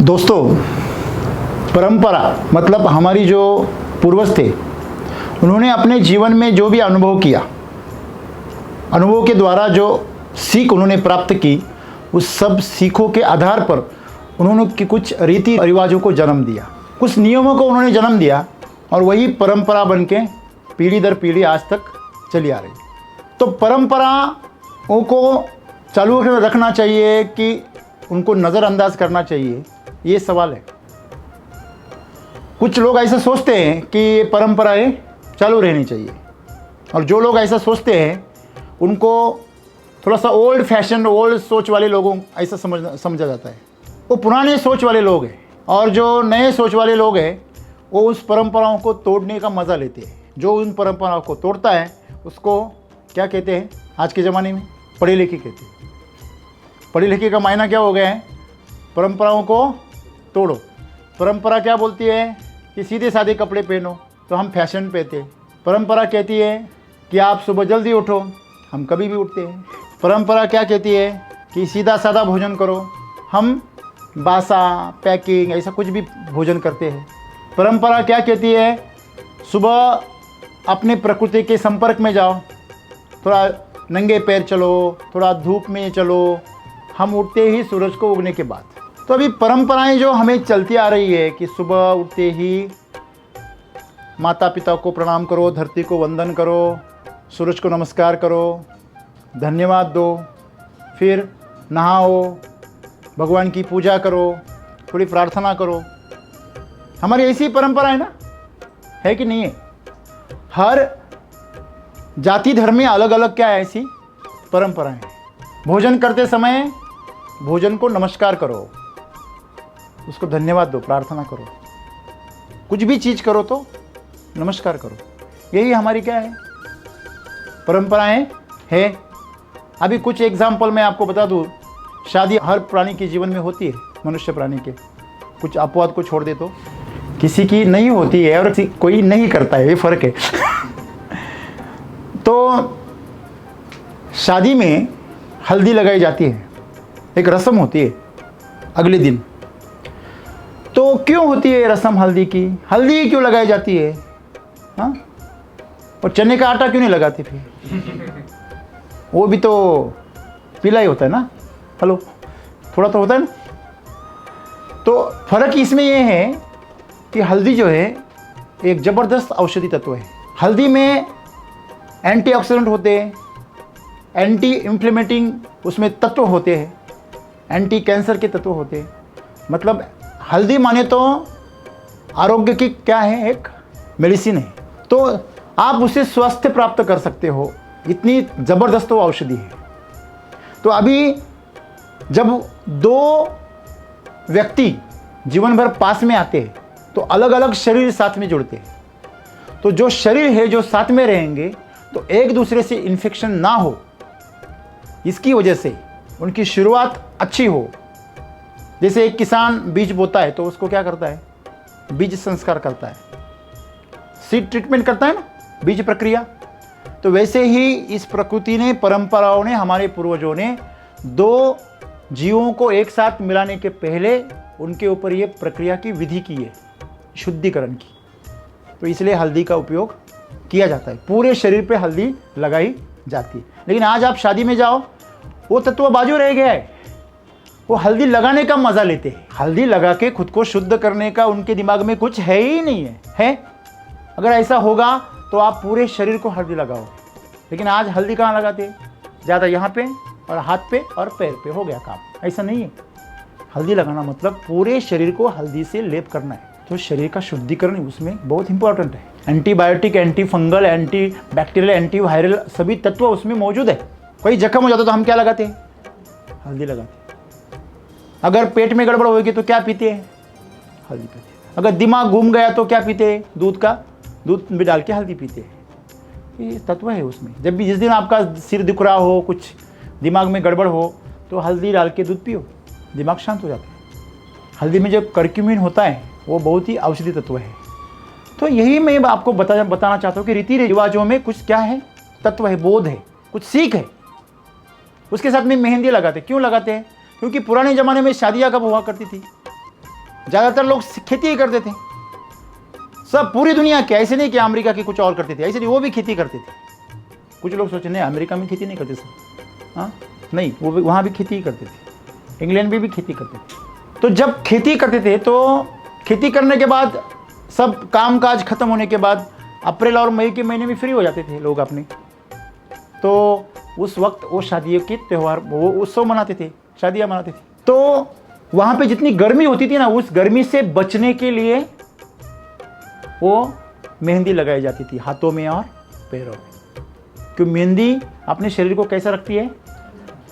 दोस्तों, परंपरा मतलब हमारी जो पूर्वज थे उन्होंने अपने जीवन में जो भी अनुभव किया, अनुभव के द्वारा जो सीख उन्होंने प्राप्त की, उस सब सीखों के आधार पर उन्होंने कुछ रीति रिवाजों को जन्म दिया, कुछ नियमों को उन्होंने जन्म दिया और वही परंपरा बन के पीढ़ी दर पीढ़ी आज तक चली आ रही। तो परंपराओं को चालू रखना चाहिए कि उनको नज़रअंदाज करना चाहिए, ये सवाल है। कुछ लोग ऐसा सोचते हैं कि ये परंपराएं चालू रहनी चाहिए और जो लोग ऐसा सोचते हैं उनको थोड़ा सा ओल्ड फैशन, ओल्ड सोच वाले लोगों ऐसा समझा जाता है। वो पुराने सोच वाले लोग हैं और जो नए सोच वाले लोग हैं वो उस परंपराओं को तोड़ने का मज़ा लेते हैं। जो उन परंपराओं को तोड़ता है उसको क्या कहते हैं आज के ज़माने में? पढ़े लिखे कहते हैं। पढ़े लिखे का मायना क्या हो गया है? परंपराओं को तोड़ो। परंपरा क्या बोलती है कि सीधे साधे कपड़े पहनो, तो हम फैशन पहनते हैं। परंपरा कहती है कि आप सुबह जल्दी उठो, हम कभी भी उठते हैं। परंपरा क्या कहती है कि सीधा साधा भोजन करो, हम बासा पैकिंग ऐसा कुछ भी भोजन करते हैं। परंपरा क्या कहती है? सुबह अपने प्रकृति के संपर्क में जाओ, थोड़ा नंगे पैर चलो, थोड़ा धूप में चलो, हम उठते ही सूरज को उगने के बाद। तो अभी परंपराएं जो हमें चलती आ रही है कि सुबह उठते ही माता पिता को प्रणाम करो, धरती को वंदन करो, सूरज को नमस्कार करो, धन्यवाद दो, फिर नहाओ, भगवान की पूजा करो, थोड़ी प्रार्थना करो। हमारी ऐसी परंपरा है ना, है कि नहीं है? हर जाति धर्म में अलग अलग क्या है ऐसी परंपराएं हैं। भोजन करते समय भोजन को नमस्कार करो, उसको धन्यवाद दो, प्रार्थना करो। कुछ भी चीज़ करो तो नमस्कार करो। यही हमारी क्या है? परंपराएं है। अभी कुछ एग्जाम्पल मैं आपको बता दूँ। शादी हर प्राणी के जीवन में होती है, मनुष्य प्राणी के, कुछ अपवाद को छोड़ दे तो किसी की नहीं होती है और कोई नहीं करता है, ये फ़र्क है। तो शादी में हल्दी लगाई जाती है, एक रस्म होती है अगले दिन। तो क्यों होती है रस्म हल्दी की? हल्दी क्यों लगाई जाती है? हाँ, और चने का आटा क्यों नहीं लगाते फिर? वो भी तो पीला ही होता है ना। हेलो, थोड़ा तो होता है ना। तो फर्क इसमें यह है कि हल्दी जो है एक ज़बरदस्त औषधि तत्व है। हल्दी में एंटीऑक्सीडेंट होते हैं, एंटी इन्फ्लेमेटिंग उसमें तत्व होते हैं, एंटी कैंसर के तत्व होते हैं। मतलब हल्दी माने तो आरोग्य की क्या है? एक मेडिसिन है। तो आप उससे स्वास्थ्य प्राप्त कर सकते हो, इतनी ज़बरदस्त वो औषधि है। तो अभी जब दो व्यक्ति जीवन भर पास में आते हैं तो अलग अलग शरीर साथ में जुड़ते हैं। तो जो शरीर है जो साथ में रहेंगे तो एक दूसरे से इन्फेक्शन ना हो, इसकी वजह से उनकी शुरुआत अच्छी हो। जैसे एक किसान बीज बोता है तो उसको क्या करता है? बीज संस्कार करता है, सीड ट्रीटमेंट करता है ना, बीज प्रक्रिया। तो वैसे ही इस प्रकृति ने, परंपराओं ने, हमारे पूर्वजों ने दो जीवों को एक साथ मिलाने के पहले उनके ऊपर ये प्रक्रिया की विधि की है, शुद्धिकरण की। तो इसलिए हल्दी का उपयोग किया जाता है, पूरे शरीर पे हल्दी लगाई जाती है। लेकिन आज आप शादी में जाओ, वो तत्व बाजू रह गया है। वो हल्दी लगाने का मज़ा लेते हैं, हल्दी लगा के खुद को शुद्ध करने का उनके दिमाग में कुछ है ही नहीं है। अगर ऐसा होगा तो आप पूरे शरीर को हल्दी लगाओ। लेकिन आज हल्दी कहाँ लगाते हैं? ज़्यादा यहाँ पे और हाथ पे और पैर पे, हो गया काम। ऐसा नहीं है। हल्दी लगाना मतलब पूरे शरीर को हल्दी से लेप करना है। तो शरीर का शुद्धिकरण उसमें बहुत इंपॉर्टेंट है। Antibiotic, anti fungal, anti bacterial, anti viral सभी तत्व उसमें मौजूद है। कोई जख्म हो जाता तो हम क्या लगाते हैं? हल्दी लगाते हैं। अगर पेट में गड़बड़ होगी तो क्या पीते हैं? हल्दी पीते हैं। अगर दिमाग घूम गया तो क्या पीते हैं? दूध में डाल के हल्दी पीते हैं। ये तत्व है उसमें। जब भी जिस दिन आपका सिर दुख रहा हो, कुछ दिमाग में गड़बड़ हो, तो हल्दी डाल के दूध पियो, दिमाग शांत हो जाता है। हल्दी में जो करक्यूमिन होता है वो बहुत ही औषधि तत्व है। तो यही मैं आपको बताना चाहता हूँ कि रीति रिवाजों में कुछ क्या है? तत्व है, बोध है, कुछ सीख है। उसके साथ में मेहंदी लगाते। क्यों लगाते हैं? क्योंकि पुराने ज़माने में शादियाँ कब हुआ करती थी? ज़्यादातर लोग खेती ही करते थे, सब पूरी दुनिया के। ऐसे नहीं कि अमेरिका के कुछ और करते थे, ऐसे नहीं, वो भी खेती करते थे। कुछ लोग सोचे नहीं अमेरिका में खेती नहीं करते सर, हाँ नहीं, वो भी वहाँ भी खेती ही करते थे, इंग्लैंड में भी खेती करते थे। तो जब खेती करते थे तो खेती करने के बाद सब काम काज ख़त्म होने के बाद अप्रैल और मई के महीने में फ्री हो जाते थे लोग अपने। तो उस वक्त वो शादियों के त्यौहार, वो उत्सव मनाते थे, शादियाँ मनाते थे। तो वहाँ पे जितनी गर्मी होती थी ना, उस गर्मी से बचने के लिए वो मेहंदी लगाई जाती थी हाथों में और पैरों में, क्योंकि मेहंदी अपने शरीर को कैसा रखती है,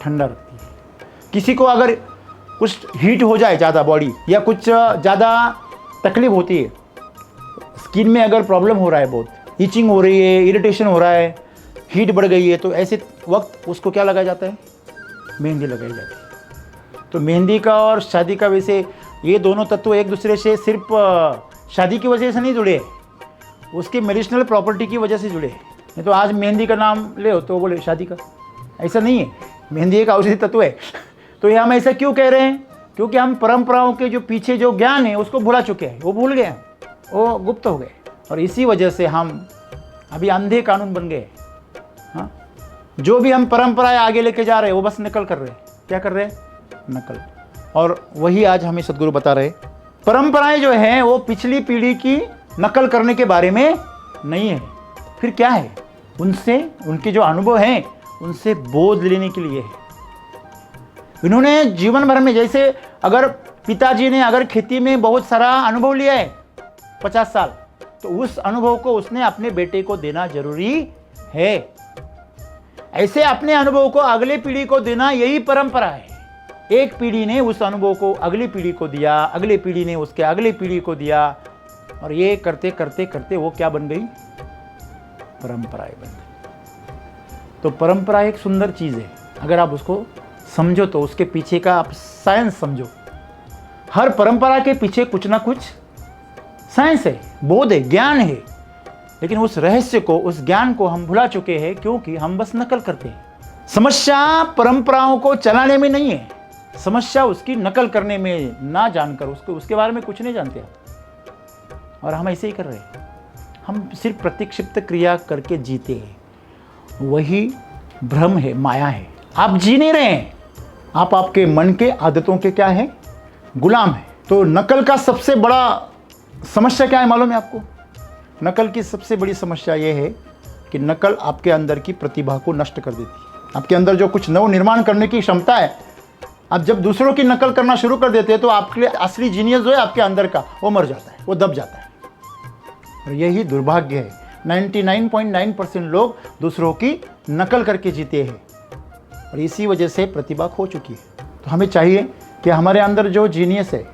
ठंडा रखती है। किसी को अगर कुछ हीट हो जाए ज़्यादा बॉडी, या कुछ ज़्यादा तकलीफ होती है, स्किन में अगर प्रॉब्लम हो रहा है, बहुत ईचिंग हो रही है, इरिटेशन हो रहा है, हीट बढ़ गई है, तो ऐसे वक्त उसको क्या लगाया जाता है, मेहंदी लगाई जाती है। तो मेहंदी का और शादी का वैसे ये दोनों तत्व एक दूसरे से सिर्फ शादी की वजह से नहीं जुड़े हैं, उसके मेडिसिनल प्रॉपर्टी की वजह से जुड़े हैं। नहीं तो आज मेहंदी का नाम ले हो तो बोले शादी का, ऐसा नहीं है। मेहंदी एक औषधि तत्व है। तो ये हम ऐसा क्यों कह रहे हैं, क्योंकि हम परंपराओं के जो पीछे जो ज्ञान है उसको भुला चुके हैं, वो भूल गए, वो गुप्त हो गए, और इसी वजह से हम अभी अंधे कानून बन गए। हाँ, जो भी हम परंपराएं आगे लेके जा रहे हैं वो बस नकल कर रहे हैं। क्या कर रहे हैं, नकल। और वही आज हमें सद्गुरु बता रहे, परंपराएं जो हैं वो पिछली पीढ़ी की नकल करने के बारे में नहीं है, फिर क्या है, उनसे, उनके जो अनुभव हैं उनसे बोध लेने के लिए है। इन्होंने जीवन भर में, जैसे अगर पिताजी ने अगर खेती में बहुत सारा अनुभव लिया है 50 साल, तो उस अनुभव को उसने अपने बेटे को देना जरूरी है। ऐसे अपने अनुभव को अगले पीढ़ी को देना, यही परंपरा है। एक पीढ़ी ने उस अनुभव को अगली पीढ़ी को दिया, अगली पीढ़ी ने उसके अगली पीढ़ी को दिया, और ये करते करते करते वो क्या बन गई, परंपराएं बन गई। तो परंपरा एक सुंदर चीज़ है, अगर आप उसको समझो तो उसके पीछे का आप साइंस समझो। हर परंपरा के पीछे कुछ ना कुछ साइंस है, बोध है, ज्ञान है, लेकिन उस रहस्य को, उस ज्ञान को हम भुला चुके हैं, क्योंकि हम बस नकल करते हैं। समस्या परंपराओं को चलाने में नहीं है, समस्या उसकी नकल करने में, ना जानकर उसके बारे में कुछ नहीं जानते आप, और हम ऐसे ही कर रहे हैं। हम सिर्फ प्रतिक्षिप्त क्रिया करके जीते हैं, वही भ्रम है, माया है। आप जी नहीं रहे हैं, आप आपके मन के आदतों के क्या है, गुलाम है। तो नकल का सबसे बड़ा समस्या क्या है मालूम है आपको? नकल की सबसे बड़ी समस्या यह है कि नकल आपके अंदर की प्रतिभा को नष्ट कर देती है। आपके अंदर जो कुछ नव निर्माण करने की क्षमता है, आप जब दूसरों की नकल करना शुरू कर देते हैं तो आपके असली जीनियस जो है आपके अंदर का, वो मर जाता है, वो दब जाता है। और यही दुर्भाग्य है, 99.9% लोग दूसरों की नकल करके जीते हैं, और इसी वजह से प्रतिभा खो चुकी है। तो हमें चाहिए कि हमारे अंदर जो जीनियस है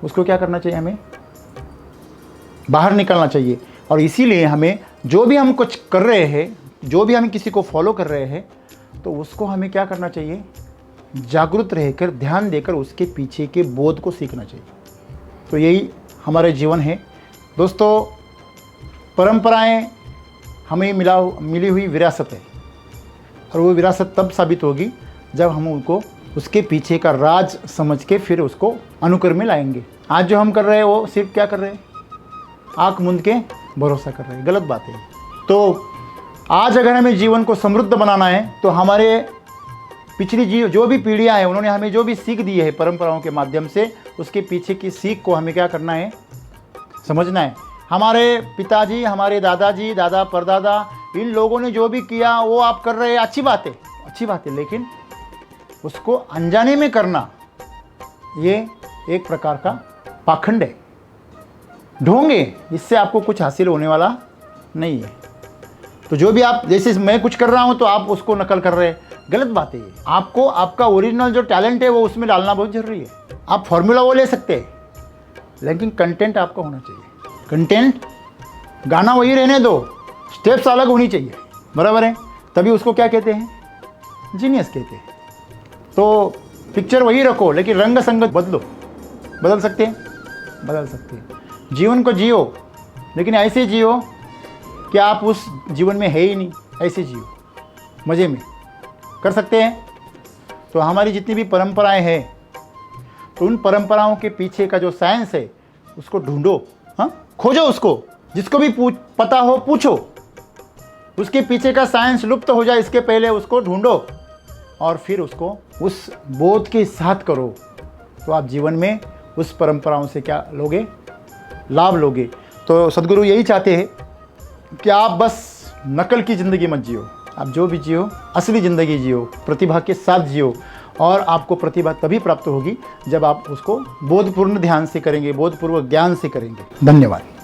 उसको क्या करना चाहिए, हमें बाहर निकलना चाहिए। और इसीलिए हमें जो भी हम कुछ कर रहे हैं, जो भी हम किसी को फॉलो कर रहे हैं, तो उसको हमें क्या करना चाहिए, जागरूक रहकर, ध्यान देकर उसके पीछे के बोध को सीखना चाहिए। तो यही हमारे जीवन है दोस्तों। परंपराएं हमें मिली हुई विरासत है, और वो विरासत तब साबित होगी जब हम उनको उसके पीछे का राज समझ के फिर उसको अनुकरण में लाएंगे। आज जो हम कर रहे हैं वो सिर्फ क्या कर रहे हैं, आँख मूंद के भरोसा कर रहे हैं, गलत बात है। तो आज अगर हमें जीवन को समृद्ध बनाना है, तो हमारे पिछली जो भी पीढ़ियाँ हैं, उन्होंने हमें जो भी सीख दी है परंपराओं के माध्यम से, उसके पीछे की सीख को हमें क्या करना है, समझना है। हमारे पिताजी, हमारे दादाजी, दादा परदादा, इन लोगों ने जो भी किया वो आप कर रहे हैं, अच्छी बात है, अच्छी बात है, लेकिन उसको अनजाने में करना ये एक प्रकार का पाखंड है, ढोंग है। इससे आपको कुछ हासिल होने वाला नहीं है। तो जो भी आप, जैसे मैं कुछ कर रहा हूँ तो आप उसको नकल कर रहे हैं, गलत बात है ये। आपको आपका ओरिजिनल जो टैलेंट है वो उसमें डालना बहुत ज़रूरी है। आप फॉर्मूला वो ले सकते हैं, लेकिन कंटेंट आपका होना चाहिए। कंटेंट, गाना वही रहने दो, स्टेप्स अलग होनी चाहिए, बराबर है, तभी उसको क्या कहते हैं, जीनियस कहते हैं। तो पिक्चर वही रखो, लेकिन रंग संगत बदलो। बदल सकते हैं, बदल सकते हैं। जीवन को जियो, लेकिन ऐसे जियो कि आप उस जीवन में है ही नहीं, ऐसे जियो, मज़े में। कर सकते हैं। तो हमारी जितनी भी परंपराएं हैं, तो उन परंपराओं के पीछे का जो साइंस है उसको ढूंढो, हाँ, खोजो उसको, जिसको भी पता हो पूछो, उसके पीछे का साइंस लुप्त हो जाए इसके पहले उसको ढूंढो और फिर उसको उस बोध के साथ करो, तो आप जीवन में उस परंपराओं से क्या लोगे, लाभ लोगे। तो सद्गुरु यही चाहते हैं कि आप बस नकल की ज़िंदगी मत जियो, आप जो भी जियो असली ज़िंदगी जियो, प्रतिभा के साथ जियो। और आपको प्रतिभा तभी प्राप्त होगी जब आप उसको बोधपूर्ण ध्यान से करेंगे, बोधपूर्वक ज्ञान से करेंगे। धन्यवाद।